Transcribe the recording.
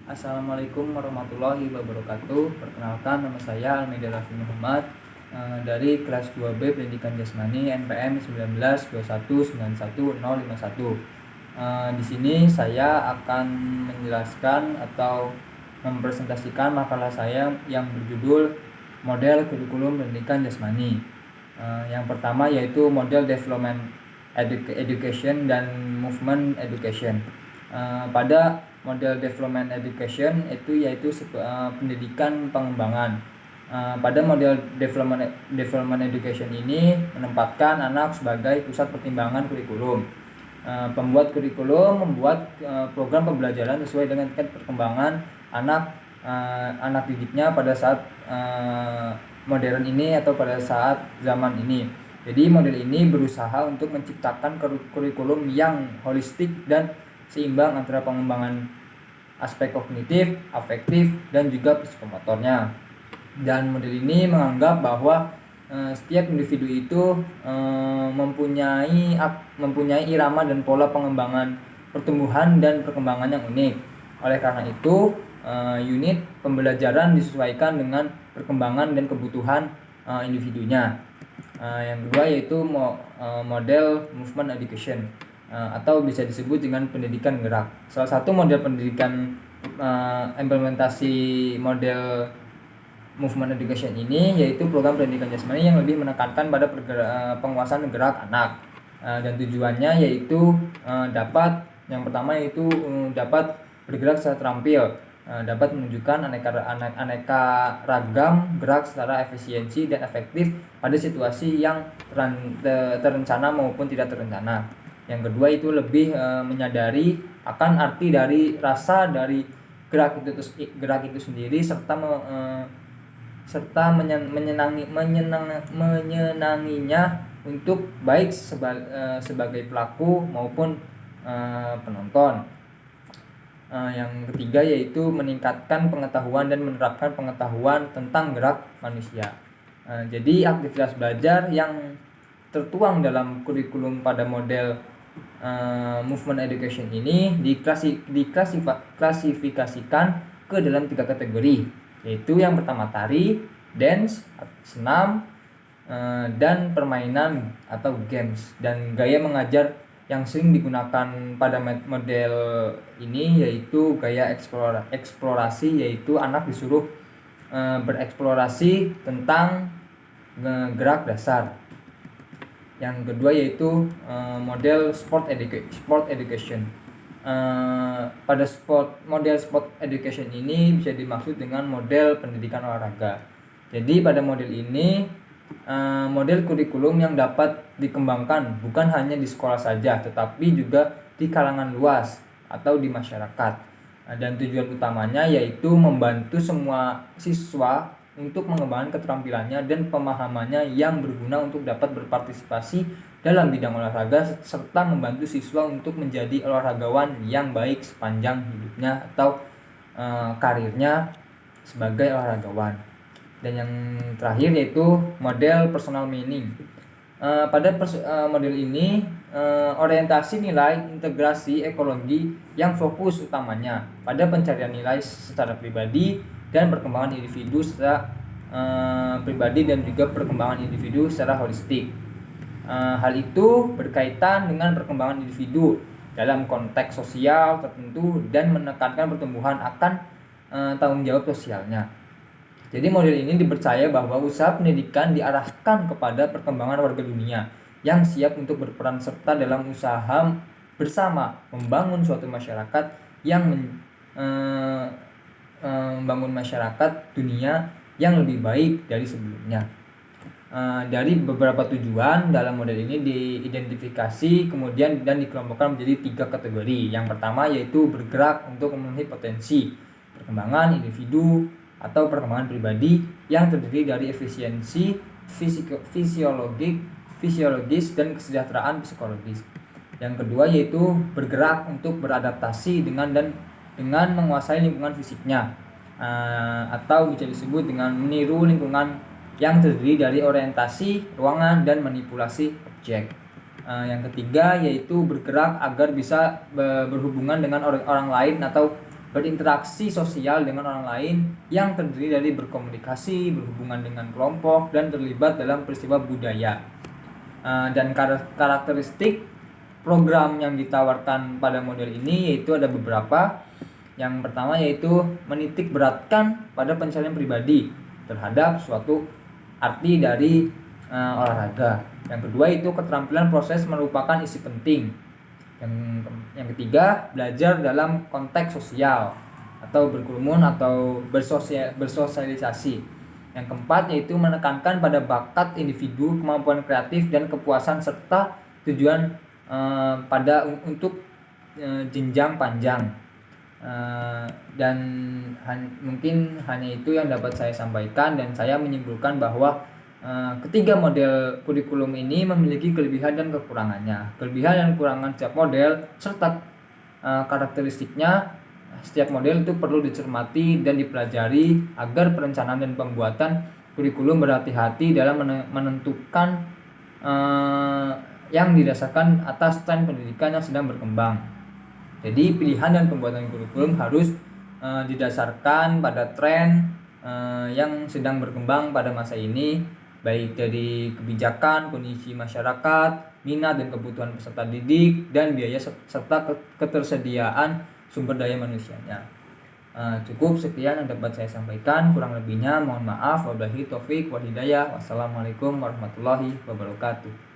Assalamualaikum warahmatullahi wabarakatuh. Perkenalkan, nama saya Almeida Raffi Muhammad dari kelas 2B Pendidikan Jasmani NPM 192191051. Di sini saya akan menjelaskan atau mempresentasikan makalah saya yang berjudul Model Kurikulum Pendidikan Jasmani. Yang pertama yaitu Model Development Education dan Movement Education. Pada model development education yaitu pendidikan pengembangan. Pada model development education ini menempatkan anak sebagai pusat pertimbangan kurikulum. Pembuat kurikulum membuat program pembelajaran sesuai dengan tingkat perkembangan anak didiknya pada saat modern ini atau pada saat zaman ini. Jadi model ini berusaha untuk menciptakan kurikulum yang holistik dan seimbang antara pengembangan aspek kognitif, afektif, dan juga psikomotornya. Dan model ini menganggap bahwa setiap individu itu mempunyai irama dan pola pengembangan pertumbuhan dan perkembangan yang unik. Oleh karena itu, unit pembelajaran disesuaikan dengan perkembangan dan kebutuhan individunya. Yang kedua yaitu model movement education, atau bisa disebut dengan pendidikan gerak. Salah satu model pendidikan implementasi model movement education ini yaitu program pendidikan jasmani yang lebih menekankan pada penguasaan gerak anak, dan tujuannya yaitu yang pertama yaitu dapat bergerak secara terampil, dapat menunjukkan aneka ragam gerak secara efisiensi dan efektif pada situasi yang terencana maupun tidak terencana. Yang kedua itu lebih menyadari akan arti dari rasa dari gerak itu sendiri serta menyenanginya untuk baik sebagai pelaku maupun penonton. Yang ketiga yaitu meningkatkan pengetahuan dan menerapkan pengetahuan tentang gerak manusia. Jadi aktivitas belajar yang tertuang dalam kurikulum pada model movement education ini diklasifikasikan ke dalam 3 kategori, yaitu yang pertama tari, dance, senam, dan permainan atau games. Dan gaya mengajar yang sering digunakan pada model ini yaitu gaya eksplorasi, yaitu anak disuruh bereksplorasi tentang gerak dasar. Yang kedua yaitu model sport education. Pada model sport education ini bisa dimaksud dengan model pendidikan olahraga. Jadi pada model ini model kurikulum yang dapat dikembangkan bukan hanya di sekolah saja, tetapi juga di kalangan luas atau di masyarakat. Dan tujuan utamanya yaitu membantu semua siswa untuk mengembangkan keterampilannya dan pemahamannya yang berguna untuk dapat berpartisipasi dalam bidang olahraga, serta membantu siswa untuk menjadi olahragawan yang baik sepanjang hidupnya atau karirnya sebagai olahragawan. Dan yang terakhir yaitu model personal meaning. Pada model ini orientasi nilai integrasi ekologi yang fokus utamanya pada pencarian nilai secara pribadi dan perkembangan individu secara pribadi dan juga perkembangan individu secara holistik. Hal itu berkaitan dengan perkembangan individu dalam konteks sosial tertentu dan menekankan pertumbuhan akan tanggung jawab sosialnya. Jadi model ini dipercaya bahwa usaha pendidikan diarahkan kepada perkembangan warga dunia yang siap untuk berperan serta dalam usaha bersama membangun suatu masyarakat yang membangun masyarakat dunia yang lebih baik dari sebelumnya. Dari beberapa tujuan dalam model ini diidentifikasi kemudian dan dikelompokkan menjadi 3 kategori. Yang pertama yaitu bergerak untuk memenuhi potensi perkembangan individu atau perkembangan pribadi yang terdiri dari efisiensi fisiologis dan kesejahteraan psikologis. Yang kedua yaitu bergerak untuk beradaptasi dengan menguasai lingkungan fisiknya, atau bisa disebut dengan meniru lingkungan yang terdiri dari orientasi ruangan dan manipulasi objek. Yang ketiga yaitu bergerak agar bisa berhubungan dengan orang lain atau berinteraksi sosial dengan orang lain yang terdiri dari berkomunikasi, berhubungan dengan kelompok, dan terlibat dalam peristiwa budaya. Dan karakteristik program yang ditawarkan pada model ini yaitu ada beberapa. Yang pertama yaitu menitik beratkan pada pencarian pribadi terhadap suatu arti dari olahraga. Yang kedua itu keterampilan proses merupakan isi penting. Yang ketiga, belajar dalam konteks sosial atau berkerumun atau bersosialisasi. Yang keempat yaitu menekankan pada bakat individu, kemampuan kreatif dan kepuasan serta tujuan untuk jenjang panjang. Dan mungkin hanya itu yang dapat saya sampaikan, dan saya menyimpulkan bahwa ketiga model kurikulum ini memiliki kelebihan dan kekurangannya. Kelebihan dan kekurangan setiap model serta karakteristiknya setiap model itu perlu dicermati dan dipelajari agar perencanaan dan pembuatan kurikulum berhati-hati dalam menentukan yang didasarkan atas tren pendidikan yang sedang berkembang. Jadi pilihan dan pembuatan kurikulum harus didasarkan pada tren yang sedang berkembang pada masa ini, baik dari kebijakan, kondisi masyarakat, minat dan kebutuhan peserta didik, dan biaya serta ketersediaan sumber daya manusianya. Cukup sekian yang dapat saya sampaikan, kurang lebihnya mohon maaf. Wabillahi taufik wal hidayah. Wassalamualaikum warahmatullahi wabarakatuh.